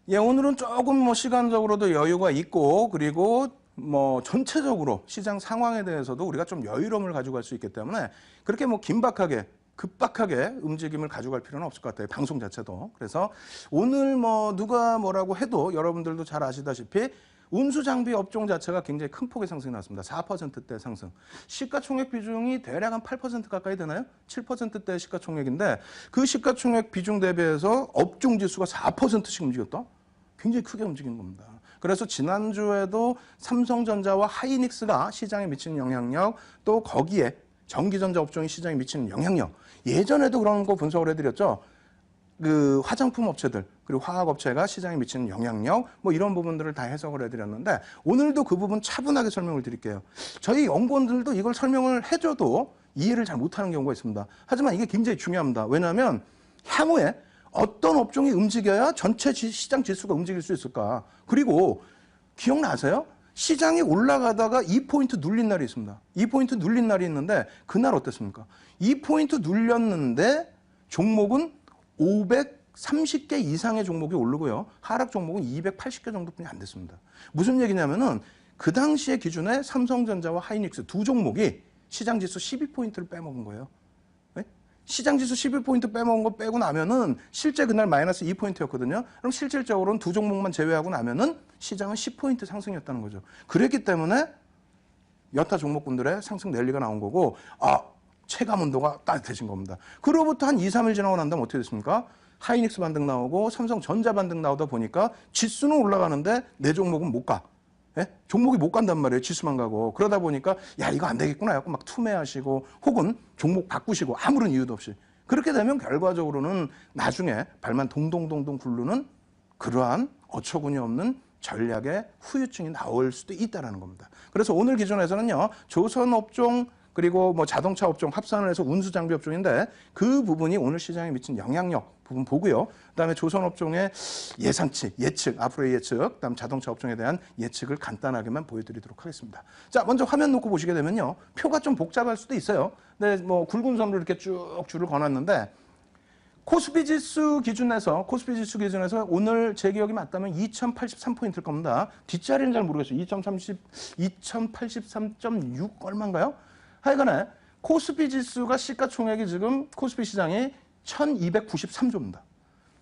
예, 오늘은 조금 뭐 시간적으로도 여유가 있고, 그리고 뭐 전체적으로 시장 상황에 대해서도 우리가 좀 여유로움을 가지고 갈 수 있기 때문에 그렇게 뭐 긴박하게 급박하게 움직임을 가져갈 필요는 없을 것 같아요. 방송 자체도. 그래서 오늘 뭐 누가 뭐라고 해도 여러분들도 잘 아시다시피 운수장비 업종 자체가 굉장히 큰 폭의 상승이 나왔습니다. 4%대 상승. 시가총액 비중이 대략 한 8% 가까이 되나요? 7%대 시가총액인데 그 시가총액 비중 대비해서 업종 지수가 4%씩 움직였다? 굉장히 크게 움직인 겁니다. 그래서 지난주에도 삼성전자와 하이닉스가 시장에 미치는 영향력, 또 거기에 전기전자 업종이 시장에 미치는 영향력, 예전에도 그런 거 분석을 해드렸죠. 그 화장품 업체들 그리고 화학 업체가 시장에 미치는 영향력 뭐 이런 부분들을 다 해석을 해드렸는데 오늘도 그 부분 차분하게 설명을 드릴게요. 저희 연구원들도 이걸 설명을 해줘도 이해를 잘 못하는 경우가 있습니다. 하지만 이게 굉장히 중요합니다. 왜냐하면 향후에 어떤 업종이 움직여야 전체 시장 지수가 움직일 수 있을까? 그리고 기억나세요? 시장이 올라가다가 2포인트 눌린 날이 있습니다. 2포인트 눌린 날이 있는데 그날 어땠습니까? 2포인트 눌렸는데 종목은 530개 이상의 종목이 오르고요. 하락 종목은 280개 정도뿐이 안 됐습니다. 무슨 얘기냐면은 그 당시의 기준에 삼성전자와 하이닉스 두 종목이 시장지수 12포인트를 빼먹은 거예요. 네? 시장지수 11포인트 빼먹은 거 빼고 나면은 실제 그날 마이너스 2포인트였거든요. 그럼 실질적으로는 두 종목만 제외하고 나면은 시장은 10포인트 상승이었다는 거죠. 그랬기 때문에 여타 종목군들의 상승 랠리가 나온 거고, 체감 온도가 따뜻해진 겁니다. 그로부터 한 2, 3일 지나고 난 다음에 어떻게 됐습니까? 하이닉스 반등 나오고 삼성전자 반등 나오다 보니까 지수는 올라가는데 내 종목은 못 가. 예? 종목이 못 간단 말이에요. 지수만 가고. 그러다 보니까 야 이거 안 되겠구나 하고 막 투매하시고 혹은 종목 바꾸시고 아무런 이유도 없이. 그렇게 되면 결과적으로는 나중에 발만 동동동동 굴르는 그러한 어처구니 없는 전략의 후유증이 나올 수도 있다는 겁니다. 그래서 오늘 기준에서는요. 조선업종 그리고 뭐 자동차 업종 합산을 해서 운수장비 업종인데 그 부분이 오늘 시장에 미친 영향력 부분 보고요. 그다음에 조선업종의 예상치, 예측, 앞으로의 예측, 그다음 자동차 업종에 대한 예측을 간단하게만 보여드리도록 하겠습니다. 자, 먼저 화면 놓고 보시게 되면요. 표가 좀 복잡할 수도 있어요. 근데 뭐 굵은 선으로 이렇게 쭉 줄을 거놨는데 코스피 지수 기준에서 오늘 제 기억이 맞다면 2083포인트일 겁니다. 뒷자리는 잘 모르겠어요. 2083.6 얼마인가요? 하여간에 코스피 지수가 시가총액이 지금 코스피 시장이 1293조입니다.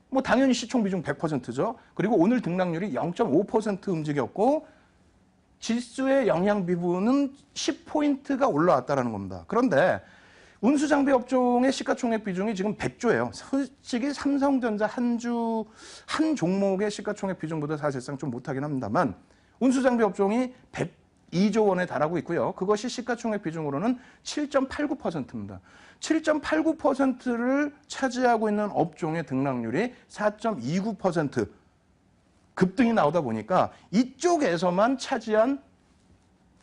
뭐 당연히 시총 비중 100%죠. 그리고 오늘 등락률이 0.5% 움직였고 지수의 영향 비중은 10포인트가 올라왔다는 겁니다. 그런데 운수장비 업종의 시가총액 비중이 지금 100조예요. 솔직히 삼성전자 한 종목의 시가총액 비중보다 사실상 좀 못하긴 합니다만 운수장비 업종이 102조 원에 달하고 있고요. 그것이 시가총액 비중으로는 7.89%입니다. 7.89%를 차지하고 있는 업종의 등락률이 4.29% 급등이 나오다 보니까 이쪽에서만 차지한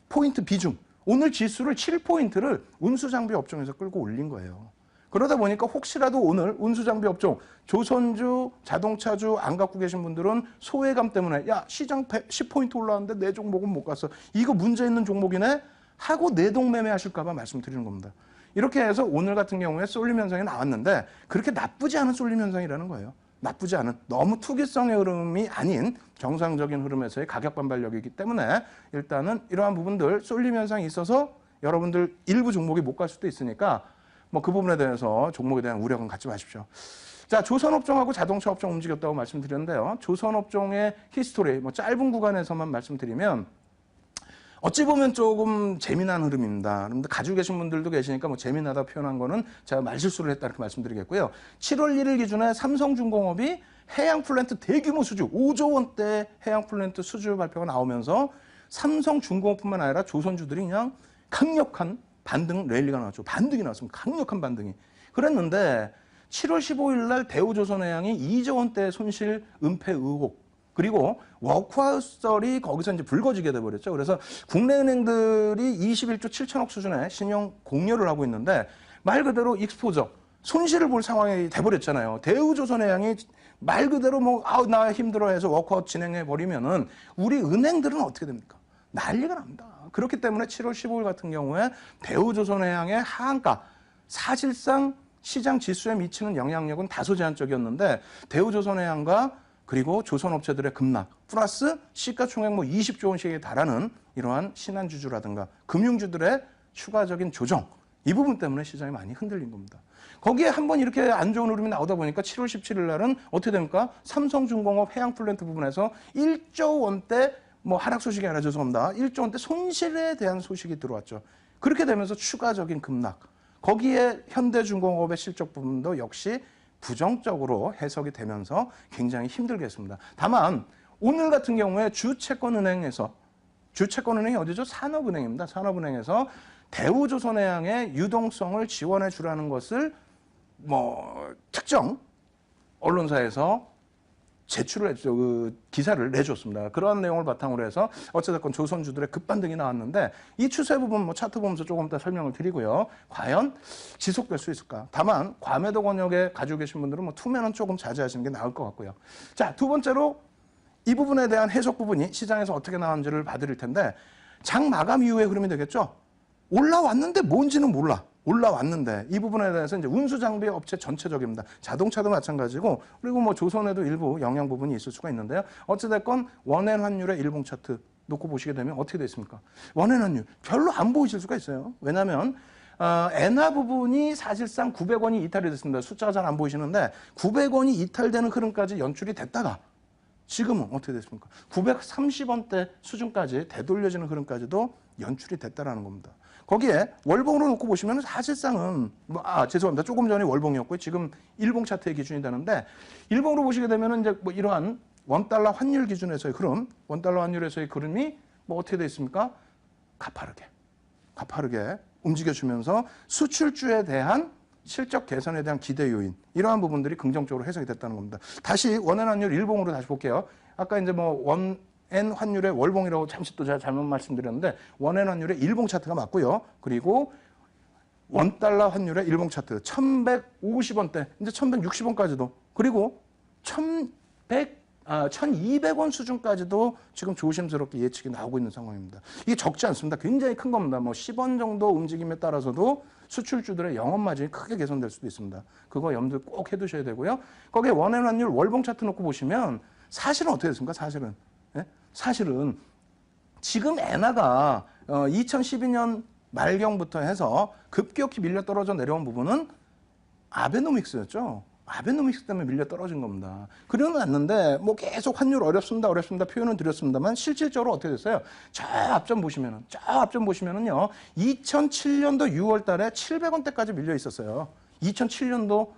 포인트 비중, 오늘 지수를 7포인트를 운수장비 업종에서 끌고 올린 거예요. 그러다 보니까 혹시라도 오늘 운수장비 업종, 조선주, 자동차주 안 갖고 계신 분들은 소외감 때문에 야 시장 10포인트 올라왔는데 내 종목은 못 갔어. 이거 문제 있는 종목이네 하고 내동매매 하실까 봐 말씀드리는 겁니다. 이렇게 해서 오늘 같은 경우에 쏠림 현상이 나왔는데 그렇게 나쁘지 않은 쏠림 현상이라는 거예요. 나쁘지 않은 너무 투기성의 흐름이 아닌 정상적인 흐름에서의 가격 반발력이기 때문에 일단은 이러한 부분들 쏠림 현상이 있어서 여러분들 일부 종목이 못 갈 수도 있으니까 뭐 그 부분에 대해서 종목에 대한 우려는 갖지 마십시오. 자, 조선업종하고 자동차 업종 움직였다고 말씀드렸는데요. 조선업종의 히스토리, 뭐 짧은 구간에서만 말씀드리면 어찌 보면 조금 재미난 흐름입니다. 그런데 가지고 계신 분들도 계시니까 뭐 재미나다 표현한 거는 제가 말실수를 했다 이렇게 말씀드리겠고요. 7월 1일 기준에 삼성중공업이 해양 플랜트 대규모 수주, 5조 원대 해양 플랜트 수주 발표가 나오면서 삼성중공업뿐만 아니라 조선주들이 그냥 강력한 반등 랠리가 나왔죠. 반등이 나왔습니다. 강력한 반등이. 그랬는데 7월 15일 날 대우조선해양이 2조 원대 손실 은폐 의혹 그리고 워크아웃설이 거기서 이제 불거지게 돼버렸죠. 그래서 국내 은행들이 21조 7천억 수준의 신용 공여를 하고 있는데 말 그대로 익스포저, 손실을 볼 상황이 돼버렸잖아요. 대우조선해양이 말 그대로 뭐 나 힘들어해서 워크아웃 진행해버리면은 우리 은행들은 어떻게 됩니까? 난리가 납니다. 그렇기 때문에 7월 15일 같은 경우에 대우조선해양의 하한가, 사실상 시장 지수에 미치는 영향력은 다소 제한적이었는데 대우조선해양과 그리고 조선업체들의 급락, 플러스 시가총액 뭐 20조 원씩에 달하는 이러한 신한주주라든가 금융주들의 추가적인 조정, 이 부분 때문에 시장이 많이 흔들린 겁니다. 거기에 한번 이렇게 안 좋은 흐름이 나오다 보니까 7월 17일 날은 어떻게 됩니까? 삼성중공업 해양플랜트 부분에서 1조 원대 뭐 하락 소식이 아니라 죄송합니다. 1조 원대 손실에 대한 소식이 들어왔죠. 그렇게 되면서 추가적인 급락, 거기에 현대중공업의 실적 부분도 역시 부정적으로 해석이 되면서 굉장히 힘들게 했습니다. 다만 오늘 같은 경우에 주채권은행이 어디죠? 산업은행입니다. 산업은행에서 대우조선해양의 유동성을 지원해 주라는 것을 뭐 특정 언론사에서 제출을 했죠. 그 기사를 내줬습니다. 그러한 내용을 바탕으로 해서 어찌됐건 조선주들의 급반등이 나왔는데 이 추세 부분 뭐 차트 보면서 조금 이따 설명을 드리고요. 과연 지속될 수 있을까? 다만 과매도 권역에 가지고 계신 분들은 뭐 투매는 조금 자제하시는 게 나을 것 같고요. 자, 두 번째로 이 부분에 대한 해석 부분이 시장에서 어떻게 나왔는지를 봐드릴 텐데 장 마감 이후의 흐름이 되겠죠. 올라왔는데 뭔지는 몰라. 올라왔는데 이 부분에 대해서 이제 운수장비 업체 전체적입니다. 자동차도 마찬가지고 그리고 뭐 조선에도 일부 영향 부분이 있을 수가 있는데요. 어찌됐건 원엔 환율의 일봉 차트 놓고 보시게 되면 어떻게 됐습니까? 원엔 환율 별로 안 보이실 수가 있어요. 왜냐하면 엔화 부분이 사실상 900원이 이탈이 됐습니다. 숫자가 잘 안 보이시는데 900원이 이탈되는 흐름까지 연출이 됐다가 지금은 어떻게 됐습니까? 930원대 수준까지 되돌려지는 흐름까지도 연출이 됐다라는 겁니다. 거기에 월봉으로 놓고 보시면 사실상은 죄송합니다. 조금 전에 월봉이었고요. 지금 일봉 차트의 기준이 되는데 일봉으로 보시게 되면 이제 뭐 이러한 원달러 환율 기준에서의 흐름, 원달러 환율에서의 흐름이 뭐 어떻게 돼 있습니까? 가파르게 움직여주면서 수출주에 대한 실적 개선에 대한 기대 요인, 이러한 부분들이 긍정적으로 해석이 됐다는 겁니다. 다시 원엔 환율 일봉으로 다시 볼게요. 아까 이제 뭐 원엔 환율의 월봉이라고 잠시 또 제가 잘못 말씀드렸는데 원엔 환율의 일봉 차트가 맞고요. 그리고 원달러 환율의 일봉 차트 1150원대, 이제 1160원까지도, 그리고 1200원 수준까지도 지금 조심스럽게 예측이 나오고 있는 상황입니다. 이게 적지 않습니다. 굉장히 큰 겁니다. 뭐 10원 정도 움직임에 따라서도 수출주들의 영업 마진이 크게 개선될 수도 있습니다. 그거 염두 꼭 해두셔야 되고요. 거기에 원엔 환율 월봉 차트 놓고 보시면 사실은 어떻게 됐습니까? 사실은 지금 엔화가 2012년 말경부터 해서 급격히 밀려 떨어져 내려온 부분은 아베노믹스였죠. 아베노믹스 때문에 밀려 떨어진 겁니다. 그러는 않는데 뭐 계속 환율 어렵습니다 표현은 드렸습니다만 실질적으로 어떻게 됐어요? 저 앞점 보시면은요 2007년도 6월 달에 700원대까지 밀려 있었어요. 2007년도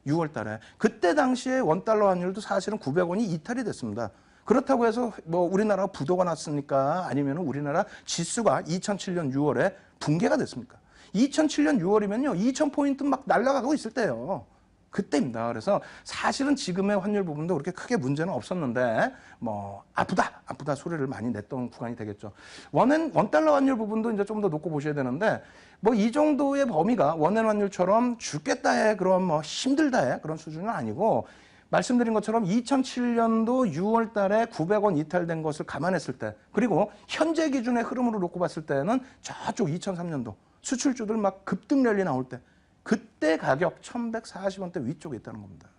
6월 달에. 그때 당시에 원달러 환율도 사실은 900원이 이탈이 됐습니다. 그렇다고 해서 뭐 우리나라가 부도가 났습니까? 아니면 우리나라 지수가 2007년 6월에 붕괴가 됐습니까? 2007년 6월이면요 2000포인트 막 날아가고 있을 때예요. 그때입니다. 그래서 사실은 지금의 환율 부분도 그렇게 크게 문제는 없었는데 뭐 아프다 소리를 많이 냈던 구간이 되겠죠. 원달러 환율 부분도 이제 좀 더 놓고 보셔야 되는데 뭐 이 정도의 범위가 원엔 환율처럼 죽겠다의 그런 뭐 힘들다의 그런 수준은 아니고, 말씀드린 것처럼 2007년도 6월 달에 900원 이탈된 것을 감안했을 때, 그리고 현재 기준의 흐름으로 놓고 봤을 때는 저쪽 2003년도 수출주들 막 급등 랠리 나올 때 그때 가격 1140원대 위쪽에 있다는 겁니다.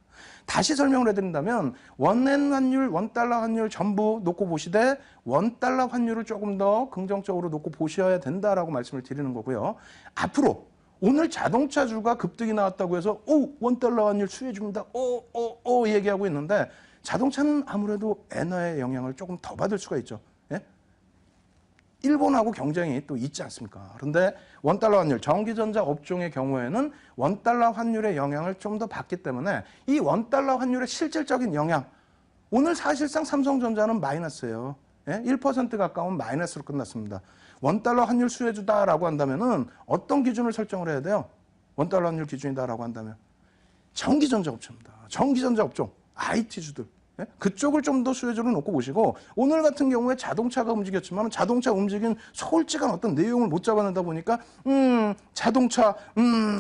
다시 설명을 해드린다면 원엔 환율, 원달러 환율 전부 놓고 보시되 원달러 환율을 조금 더 긍정적으로 놓고 보셔야 된다라고 말씀을 드리는 거고요. 앞으로 오늘 자동차주가 급등이 나왔다고 해서 원달러 환율 수혜줍니다. 얘기하고 있는데 자동차는 아무래도 엔화의 영향을 조금 더 받을 수가 있죠. 일본하고 경쟁이 또 있지 않습니까? 그런데 원달러 환율, 전기전자 업종의 경우에는 원달러 환율의 영향을 좀 더 받기 때문에 이 원달러 환율의 실질적인 영향, 오늘 사실상 삼성전자는 마이너스예요. 1% 가까운 마이너스로 끝났습니다. 원달러 환율 수혜주다라고 한다면은 어떤 기준을 설정을 해야 돼요? 원달러 환율 기준이다라고 한다면 전기전자 업체입니다. 전기전자 업종, IT주들. 그쪽을 좀 더 수혜주로 놓고 보시고, 오늘 같은 경우에 자동차가 움직였지만 자동차 움직인 솔직한 어떤 내용을 못 잡아낸다 보니까 자동차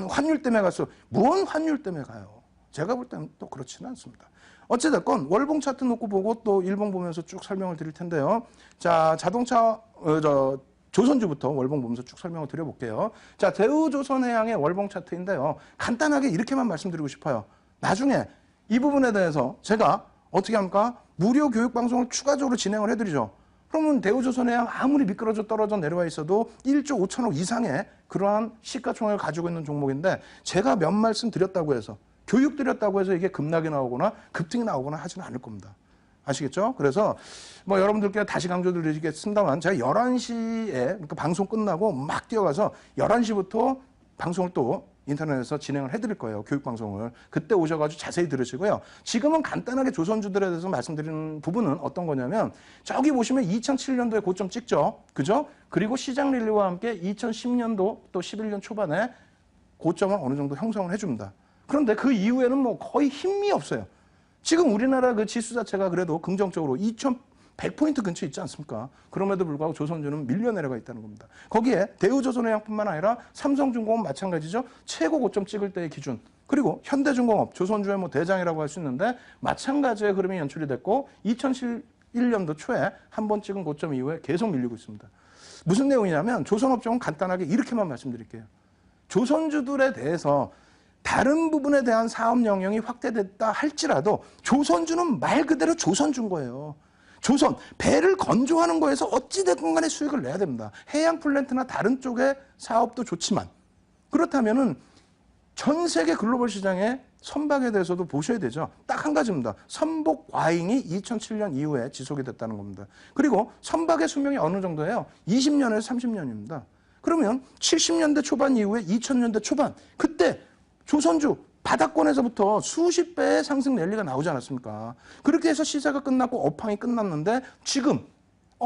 환율 때문에 갔어. 뭔 환율 때문에 가요? 제가 볼 때는 또 그렇지는 않습니다. 어찌됐건 월봉 차트 놓고 보고 또 일봉 보면서 쭉 설명을 드릴 텐데요. 자, 자동차 조선주부터 월봉 보면서 쭉 설명을 드려볼게요. 자, 대우조선해양의 월봉 차트인데요. 간단하게 이렇게만 말씀드리고 싶어요. 나중에 이 부분에 대해서 제가 어떻게 합니까? 무료 교육 방송을 추가적으로 진행을 해드리죠. 그러면 대우조선해양 아무리 미끄러져 떨어져 내려와 있어도 1조 5천억 이상의 그러한 시가총액을 가지고 있는 종목인데 제가 몇 말씀 드렸다고 해서 교육 드렸다고 해서 이게 급락이 나오거나 급등이 나오거나 하지는 않을 겁니다. 아시겠죠? 그래서 뭐 여러분들께 다시 강조드리겠습니다만 제가 11시에 그러니까 방송 끝나고 막 뛰어가서 11시부터 방송을 또 인터넷에서 진행을 해드릴 거예요. 교육방송을. 그때 오셔가지고 자세히 들으시고요. 지금은 간단하게 조선주들에 대해서 말씀드리는 부분은 어떤 거냐면 저기 보시면 2007년도에 고점 찍죠. 그죠? 그리고 시장 랠리와 함께 2010년도 또 11년 초반에 고점을 어느 정도 형성을 해줍니다. 그런데 그 이후에는 뭐 거의 힘이 없어요. 지금 우리나라 그 지수 자체가 그래도 긍정적으로 2100포인트 근처에 있지 않습니까? 그럼에도 불구하고 조선주는 밀려 내려가 있다는 겁니다. 거기에 대우조선해양뿐만 아니라 삼성중공업 마찬가지죠. 최고 고점 찍을 때의 기준. 그리고 현대중공업, 조선주의 뭐 대장이라고 할 수 있는데 마찬가지의 흐름이 연출이 됐고 2011년도 초에 한 번 찍은 고점 이후에 계속 밀리고 있습니다. 무슨 내용이냐면 조선업종은 간단하게 이렇게만 말씀드릴게요. 조선주들에 대해서 다른 부분에 대한 사업 영역이 확대됐다 할지라도 조선주는 말 그대로 조선주인 거예요. 조선, 배를 건조하는 거에서 어찌됐건 간에 수익을 내야 됩니다. 해양 플랜트나 다른 쪽의 사업도 좋지만 그렇다면은 전 세계 글로벌 시장의 선박에 대해서도 보셔야 되죠. 딱 한 가지입니다. 선복 과잉이 2007년 이후에 지속이 됐다는 겁니다. 그리고 선박의 수명이 어느 정도예요? 20년에서 30년입니다. 그러면 70년대 초반 이후에 2000년대 초반 그때 조선주 바닥권에서부터 수십 배의 상승 랠리가 나오지 않았습니까? 그렇게 해서 시세가 끝났고 업황이 끝났는데 지금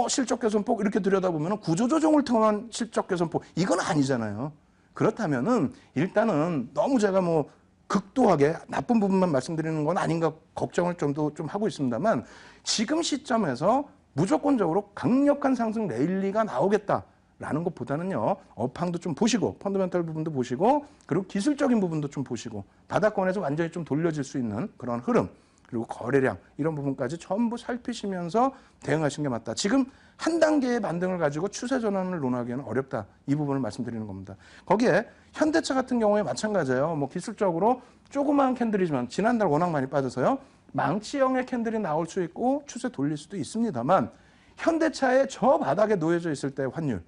실적 개선폭 이렇게 들여다보면 구조조정을 통한 실적 개선폭 이건 아니잖아요. 그렇다면은 일단은 너무 제가 뭐 극도하게 나쁜 부분만 말씀드리는 건 아닌가 걱정을 좀 하고 있습니다만 지금 시점에서 무조건적으로 강력한 상승 랠리가 나오겠다. 라는 것보다는요, 업황도 좀 보시고, 펀더멘털 부분도 보시고, 그리고 기술적인 부분도 좀 보시고, 바닥권에서 완전히 좀 돌려질 수 있는 그런 흐름, 그리고 거래량, 이런 부분까지 전부 살피시면서 대응하시는 게 맞다. 지금 한 단계의 반등을 가지고 추세 전환을 논하기에는 어렵다. 이 부분을 말씀드리는 겁니다. 거기에 현대차 같은 경우에 마찬가지예요. 뭐 기술적으로 조그마한 캔들이지만, 지난달 워낙 많이 빠져서요, 망치형의 캔들이 나올 수 있고, 추세 돌릴 수도 있습니다만, 현대차의 저 바닥에 놓여져 있을 때의 환율,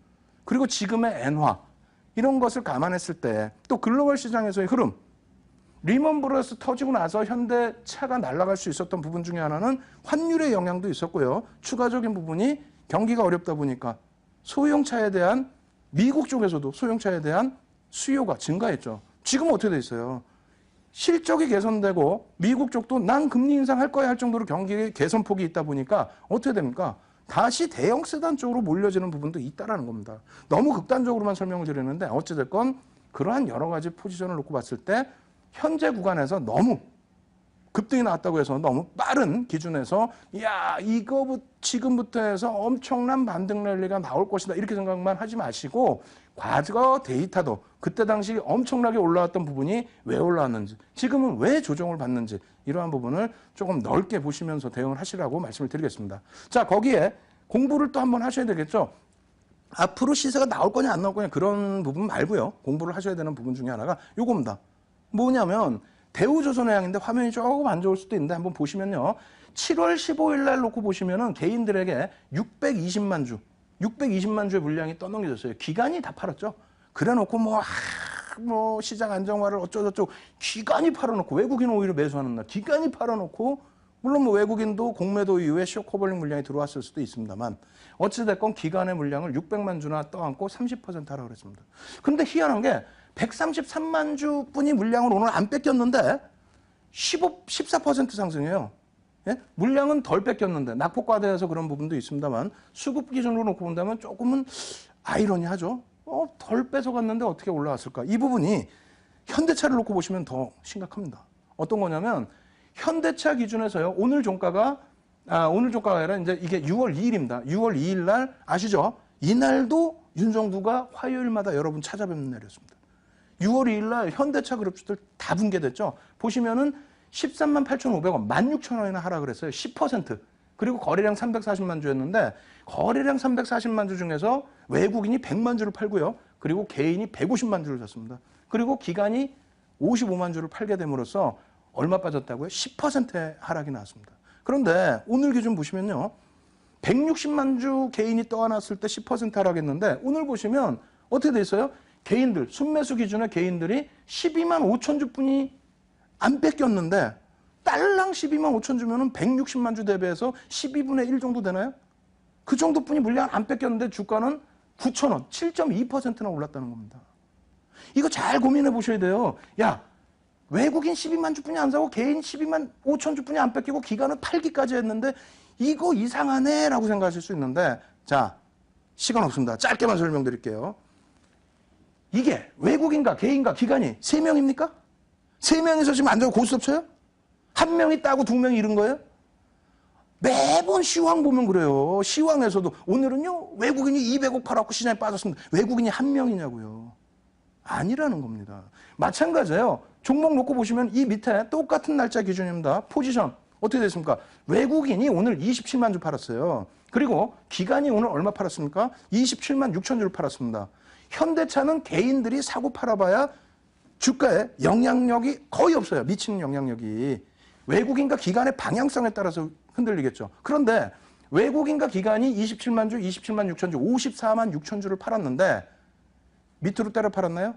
그리고 지금의 엔화 이런 것을 감안했을 때 또 글로벌 시장에서의 흐름 리먼 브러스 터지고 나서 현대차가 날아갈 수 있었던 부분 중에 하나는 환율의 영향도 있었고요. 추가적인 부분이 경기가 어렵다 보니까 소형차에 대한 미국 쪽에서도 소형차에 대한 수요가 증가했죠. 지금은 어떻게 돼 있어요? 실적이 개선되고 미국 쪽도 난 금리 인상할 거야 할 정도로 경기 개선폭이 있다 보니까 어떻게 됩니까? 다시 대형 세단 쪽으로 몰려지는 부분도 있다라는 겁니다. 너무 극단적으로만 설명을 드리는데 어찌됐건 그러한 여러 가지 포지션을 놓고 봤을 때 현재 구간에서 너무 급등이 나왔다고 해서 너무 빠른 기준에서 야 이거 지금부터 해서 엄청난 반등 랠리가 나올 것이다 이렇게 생각만 하지 마시고 과거 데이터도 그때 당시 엄청나게 올라왔던 부분이 왜 올라왔는지 지금은 왜 조정을 받는지 이러한 부분을 조금 넓게 보시면서 대응을 하시라고 말씀을 드리겠습니다. 자 거기에 공부를 또 한번 하셔야 되겠죠. 앞으로 시세가 나올 거냐 안 나올 거냐 그런 부분 말고요. 공부를 하셔야 되는 부분 중에 하나가 요겁니다. 뭐냐면 대우조선해양인데 화면이 조금 안 좋을 수도 있는데 한번 보시면요. 7월 15일 날 놓고 보시면은 개인들에게 620만 주의 물량이 떠넘겨졌어요. 기관이 다 팔았죠. 그래 놓고 뭐 시장 안정화를 어쩌고저쩌고 기관이 팔아놓고 외국인 오히려 매수하는 날 기관이 팔아놓고 물론 뭐 외국인도 공매도 이후에 쇼커버링 물량이 들어왔을 수도 있습니다만 어찌됐건 기관의 물량을 600만 주나 떠안고 30% 하라고 그랬습니다. 그런데 희한한 게 133만 주뿐이 물량을 오늘 안 뺏겼는데 14% 상승해요. 예? 물량은 덜 뺏겼는데 낙폭과대해서 그런 부분도 있습니다만 수급 기준으로 놓고 본다면 조금은 아이러니하죠. 덜 뺏어갔는데 어떻게 올라왔을까? 이 부분이 현대차를 놓고 보시면 더 심각합니다. 어떤 거냐면 현대차 기준에서요. 오늘 종가가 아니라 이제 이게 6월 2일입니다. 6월 2일 날 아시죠? 이날도 윤 정부가 화요일마다 여러분 찾아뵙는 날이었습니다. 6월 2일 날 현대차 그룹주들 다 붕괴됐죠. 보시면은 13만 8,500원, 16,000원이나 하라 그랬어요. 10%. 그리고 거래량 340만 주였는데 거래량 340만 주 중에서 외국인이 100만 주를 팔고요. 그리고 개인이 150만 주를 샀습니다. 그리고 기관이 55만 주를 팔게 됨으로써 얼마 빠졌다고요? 10%의 하락이 나왔습니다. 그런데 오늘 기준 보시면요. 160만 주 개인이 떠안았을 때 10% 하락했는데 오늘 보시면 어떻게 돼 있어요? 개인들, 순매수 기준의 개인들이 12만 5천 주뿐이 안 뺏겼는데 딸랑 12만 5천 주면은 160만 주 대비해서 12분의 1 정도 되나요? 그 정도뿐이 물량 안 뺏겼는데 주가는 9,000원, 7.2%나 올랐다는 겁니다. 이거 잘 고민해 보셔야 돼요. 야, 외국인 12만 주뿐이 안 사고 개인 12만 5천 주뿐이 안 뺏기고 기간은 8기까지 했는데 이거 이상하네 라고 생각하실 수 있는데 자, 시간 없습니다. 짧게만 설명드릴게요. 이게 외국인과 개인과 기관이 3명입니까? 3명이서 지금 앉아서 고스톱 쳐요? 1명이 따고 2명이 잃은 거예요? 매번 시황 보면 그래요. 시황에서도 오늘은요 외국인이 200억 팔았고 시장에 빠졌습니다. 외국인이 1명이냐고요. 아니라는 겁니다. 마찬가지예요. 종목 놓고 보시면 이 밑에 똑같은 날짜 기준입니다. 포지션 어떻게 됐습니까? 외국인이 오늘 27만 주 팔았어요. 그리고 기관이 오늘 얼마 팔았습니까? 27만 6천 주를 팔았습니다. 현대차는 개인들이 사고 팔아봐야 주가에 영향력이 거의 없어요. 미치는 영향력이. 외국인과 기관의 방향성에 따라서 흔들리겠죠. 그런데 외국인과 기관이 27만 주, 27만 6천 주, 54만 6천 주를 팔았는데 밑으로 때려 팔았나요?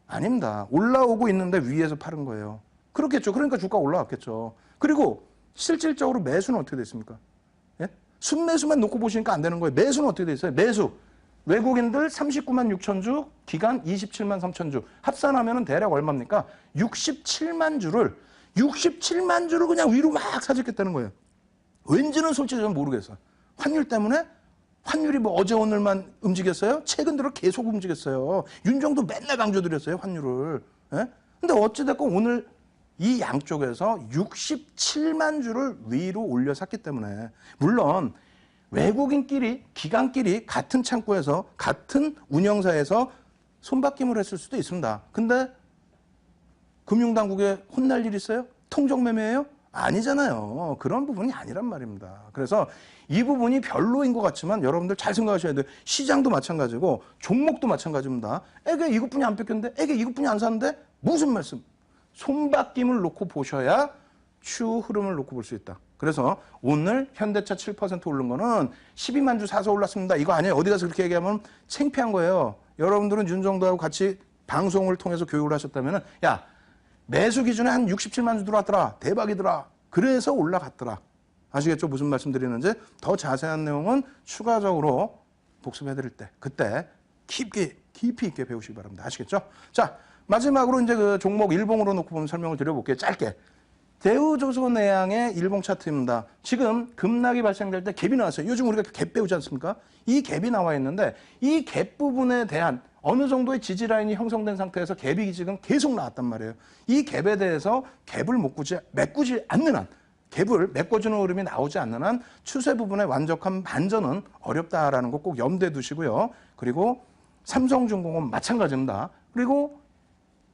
아닙니다. 올라오고 있는데 위에서 팔은 거예요. 그렇겠죠. 그러니까 주가 올라왔겠죠. 그리고 실질적으로 매수는 어떻게 됐습니까? 예? 순매수만 놓고 보시니까 안 되는 거예요. 매수는 어떻게 돼 있어요? 매수. 외국인들 39만 6천 주, 기관 27만 3천 주. 합산하면 대략 얼마입니까? 67만 주를 그냥 위로 막 사줬겠다는 거예요. 왠지는 솔직히 저는 모르겠어요. 환율 때문에? 환율이 뭐 어제 오늘만 움직였어요? 최근 들어 계속 움직였어요. 윤정도 맨날 강조드렸어요, 환율을. 예? 근데 어찌됐건 오늘 이 양쪽에서 67만 주를 위로 올려 샀기 때문에 물론 외국인끼리, 기관끼리 같은 창구에서 같은 운영사에서 손바뀜을 했을 수도 있습니다. 근데 금융당국에 혼날 일 있어요? 통정매매예요? 아니잖아요. 그런 부분이 아니란 말입니다. 그래서 이 부분이 별로인 것 같지만 여러분들 잘 생각하셔야 돼요. 시장도 마찬가지고 종목도 마찬가지입니다. 애게 이것뿐이 안 뺏겼는데 애게 이것뿐이 안 샀는데 무슨 말씀? 손바뀜을 놓고 보셔야 추후 흐름을 놓고 볼 수 있다. 그래서 오늘 현대차 7% 오른 거는 12만 주 사서 올랐습니다. 이거 아니에요. 어디 가서 그렇게 얘기하면 창피한 거예요. 여러분들은 윤정도하고 같이 방송을 통해서 교육을 하셨다면 야, 매수 기준에 한 67만 주 들어왔더라. 대박이더라. 그래서 올라갔더라. 아시겠죠? 무슨 말씀 드리는지. 더 자세한 내용은 추가적으로 복습해드릴 때 그때 깊이 있게 배우시기 바랍니다. 아시겠죠? 자, 마지막으로 이제 그 종목 일봉으로 놓고 보면 설명을 드려볼게요. 짧게. 대우조선해양의 일봉 차트입니다. 지금 급락이 발생될 때 갭이 나왔어요. 요즘 우리가 갭 배우지 않습니까? 이 갭이 나와 있는데 이 갭 부분에 대한 어느 정도의 지지 라인이 형성된 상태에서 갭이 지금 계속 나왔단 말이에요. 이 갭에 대해서 갭을 메꾸지 않는 한, 갭을 메꿔주는 흐름이 나오지 않는 한 추세 부분의 완벽한 반전은 어렵다라는 거 꼭 염두에 두시고요. 그리고 삼성중공업 마찬가지입니다. 그리고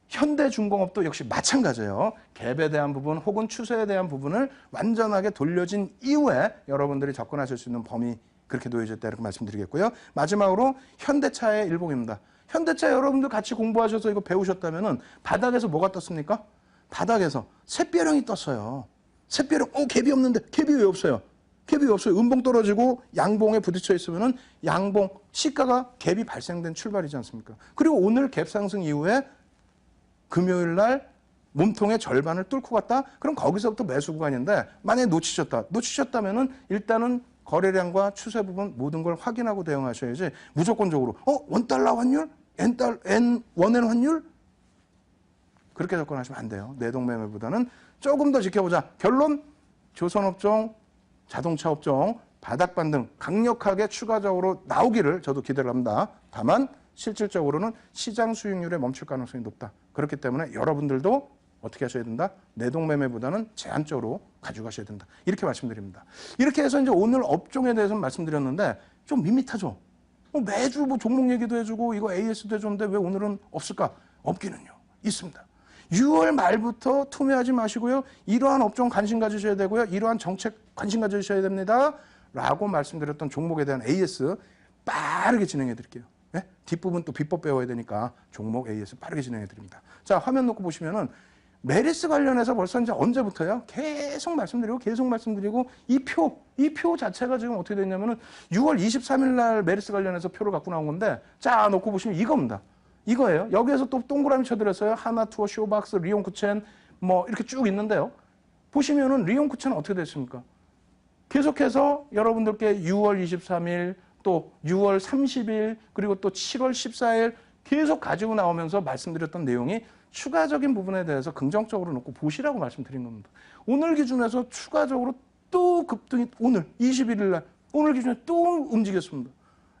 현대중공업도 역시 마찬가지예요. 갭에 대한 부분 혹은 추세에 대한 부분을 완전하게 돌려진 이후에 여러분들이 접근하실 수 있는 범위 그렇게 놓여져 있다 이렇게 말씀드리겠고요. 마지막으로 현대차의 일봉입니다. 현대차 여러분들 같이 공부하셔서 이거 배우셨다면은 바닥에서 뭐가 떴습니까? 바닥에서 샛별형이 떴어요. 샛별형, 갭이 없는데 갭이 왜 없어요? 갭이 왜 없어요? 음봉 떨어지고 양봉에 부딪혀 있으면은 양봉 시가가 갭이 발생된 출발이지 않습니까? 그리고 오늘 갭 상승 이후에 금요일 날 몸통의 절반을 뚫고 갔다? 그럼 거기서부터 매수 구간인데 만약에 놓치셨다면은 일단은 거래량과 추세 부분 모든 걸 확인하고 대응하셔야지 무조건적으로 원달러 환율? 원엔 환율? 그렇게 접근하시면 안 돼요. 내동매매보다는 조금 더 지켜보자. 결론 조선업종, 자동차업종, 바닥 반등 강력하게 추가적으로 나오기를 저도 기대를 합니다. 다만 실질적으로는 시장 수익률에 멈출 가능성이 높다. 그렇기 때문에 여러분들도 어떻게 하셔야 된다? 내동매매보다는 제한적으로 가져가셔야 된다. 이렇게 말씀드립니다. 이렇게 해서 이제 오늘 업종에 대해서는 말씀드렸는데 좀 밋밋하죠? 매주 뭐 종목 얘기도 해주고 이거 AS도 해줬는데 왜 오늘은 없을까? 없기는요. 있습니다. 6월 말부터 투매하지 마시고요. 이러한 업종 관심 가지셔야 되고요. 이러한 정책 관심 가지셔야 됩니다. 라고 말씀드렸던 종목에 대한 AS 빠르게 진행해 드릴게요. 네? 뒷부분 또 비법 배워야 되니까 종목 AS 빠르게 진행해 드립니다. 자, 화면 놓고 보시면은 메리스 관련해서 벌써 이제 언제부터요? 계속 말씀드리고 이 표 자체가 지금 어떻게 됐냐면은 6월 23일 날 메리스 관련해서 표를 갖고 나온 건데 자 놓고 보시면 이겁니다. 이거예요. 여기에서 또 동그라미 쳐드렸어요. 하나투어, 쇼박스, 리옹쿠첸 뭐 이렇게 쭉 있는데요. 보시면은 리옹쿠첸은 어떻게 됐습니까? 계속해서 여러분들께 6월 23일 또 6월 30일 그리고 또 7월 14일 계속 가지고 나오면서 말씀드렸던 내용이 추가적인 부분에 대해서 긍정적으로 놓고 보시라고 말씀드린 겁니다. 오늘 기준에서 추가적으로 또 급등이 오늘 21일 날 오늘 기준에 또 움직였습니다.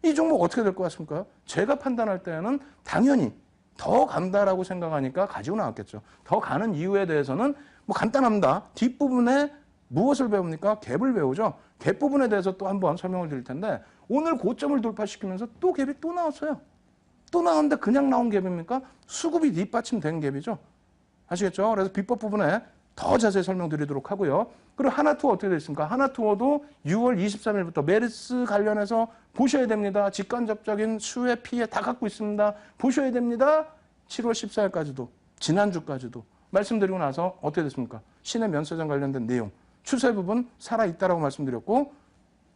이 종목 어떻게 될 것 같습니까? 제가 판단할 때는 당연히 더 간다라고 생각하니까 가지고 나왔겠죠. 더 가는 이유에 대해서는 뭐 간단합니다. 뒷부분에 무엇을 배웁니까? 갭을 배우죠. 갭 부분에 대해서 또 한번 설명을 드릴 텐데 오늘 고점을 돌파시키면서 또 갭이 또 나왔어요. 또 나왔는데 그냥 나온 갭입니까? 수급이 뒷받침된 갭이죠. 아시겠죠? 그래서 비법 부분에 더 자세히 설명드리도록 하고요. 그리고 하나투어 어떻게 됐습니까? 하나투어도 6월 23일부터 메르스 관련해서 보셔야 됩니다. 직간접적인 수혜 피해 다 갖고 있습니다. 보셔야 됩니다. 7월 14일까지도 지난주까지도 말씀드리고 나서 어떻게 됐습니까? 신의 면세점 관련된 내용 추세 부분 살아있다라고 말씀드렸고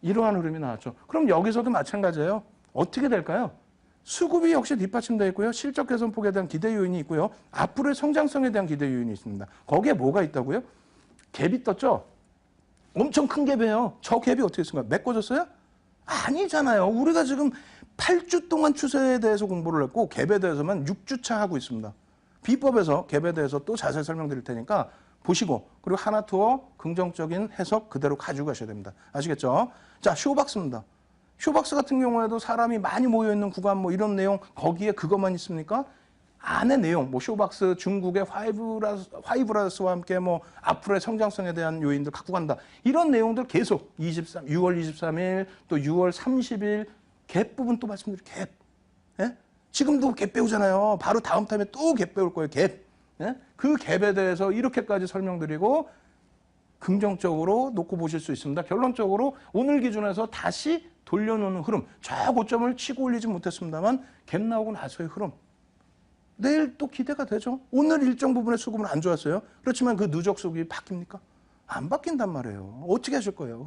이러한 흐름이 나왔죠. 그럼 여기서도 마찬가지예요. 어떻게 될까요? 수급이 역시 뒷받침되어 있고요. 실적 개선 폭에 대한 기대 요인이 있고요. 앞으로의 성장성에 대한 기대 요인이 있습니다. 거기에 뭐가 있다고요? 갭이 떴죠? 엄청 큰 갭이에요. 저 갭이 어떻게 됐습니까? 메꿔졌어요? 아니잖아요. 우리가 지금 8주 동안 추세에 대해서 공부를 했고 갭에 대해서만 6주차 하고 있습니다. 비법에서 갭에 대해서 또 자세히 설명드릴 테니까 보시고 그리고 하나투어 긍정적인 해석 그대로 가지고 가셔야 됩니다. 아시겠죠? 자, 쇼박스입니다. 쇼박스 같은 경우에도 사람이 많이 모여있는 구간 뭐 이런 내용 거기에 그것만 있습니까? 안에 내용 뭐 쇼박스 중국의 화이브라스와 함께 뭐 앞으로의 성장성에 대한 요인들 갖고 간다. 이런 내용들 계속 6월 23일 또 6월 30일 갭 부분 또 말씀드릴게요. 갭. 예? 지금도 갭 배우잖아요. 바로 다음 타임에 또 갭 배울 거예요. 갭. 예? 그 갭에 대해서 이렇게까지 설명드리고 긍정적으로 놓고 보실 수 있습니다. 결론적으로 오늘 기준에서 다시 돌려놓는 흐름. 저 고점을 치고 올리지 못했습니다만 갭 나오고 나서의 흐름. 내일 또 기대가 되죠. 오늘 일정 부분의 수급은 안 좋았어요. 그렇지만 그 누적 수급이 바뀝니까? 안 바뀐단 말이에요. 어떻게 하실 거예요?